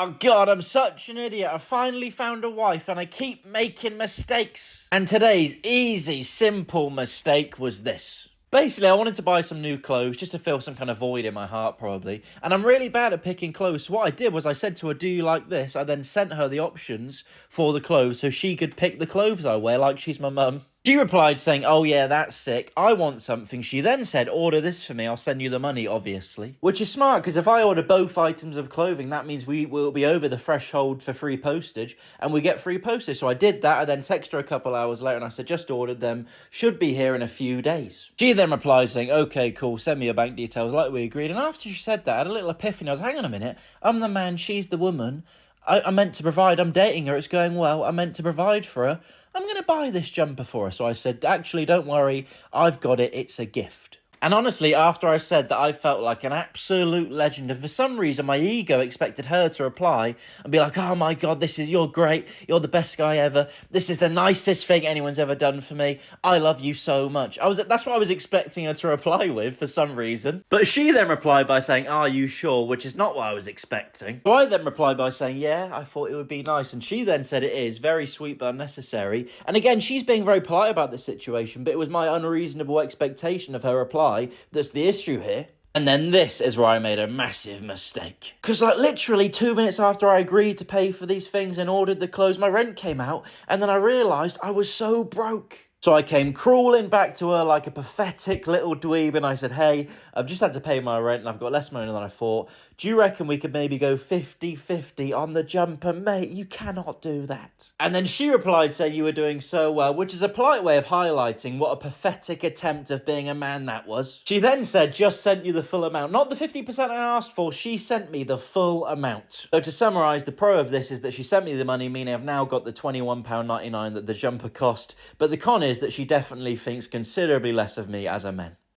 Oh God, I'm such an idiot. I finally found a wife and I keep making mistakes. And today's easy, simple mistake was this. Basically, I wanted to buy some new clothes just to fill some kind of void in my heart, probably. And I'm really bad at picking clothes. So what I did was I said to her, do you like this? I then sent her the options for the clothes so she could pick the clothes I wear like she's my mum. She replied saying, oh yeah, that's sick. I want something. She then said, order this for me. I'll send you the money, obviously. Which is smart, because if I order both items of clothing, that means we will be over the threshold for free postage, and we get free postage. So I did that. I then texted her a couple hours later, and I said, just ordered them. Should be here in a few days. She then replied saying, okay, cool, send me your bank details like we agreed. And after she said that, I had a little epiphany. I was, hang on a minute. I'm the man, she's the woman. I'm meant to provide. I'm dating her. It's going well. I'm meant to provide for her. I'm going to buy this jumper for her. So I said, actually, don't worry. I've got it. It's a gift. And honestly, after I said that, I felt like an absolute legend. And for some reason, my ego expected her to reply and be like, oh my God, you're great. You're the best guy ever. This is the nicest thing anyone's ever done for me. I love you so much. That's what I was expecting her to reply with for some reason. But she then replied by saying, are you sure? Which is not what I was expecting. So I then replied by saying, yeah, I thought it would be nice. And she then said it is very sweet but unnecessary. And again, she's being very polite about the situation, but it was my unreasonable expectation of her reply that's the issue here. And then this is where I made a massive mistake. Because literally 2 minutes after I agreed to pay for these things and ordered the clothes, my rent came out, and then I realised I was so broke. So I came crawling back to her like a pathetic little dweeb, and I said, hey, I've just had to pay my rent and I've got less money than I thought. Do you reckon we could maybe go 50-50 on the jumper? Mate, you cannot do that. And then she replied saying you were doing so well, which is a polite way of highlighting what a pathetic attempt of being a man that was. She then said, just sent you the full amount. Not the 50% I asked for, she sent me the full amount. So to summarise, the pro of this is that she sent me the money, meaning I've now got the £21.99 that the jumper cost. But the con is that she definitely thinks considerably less of me as a man.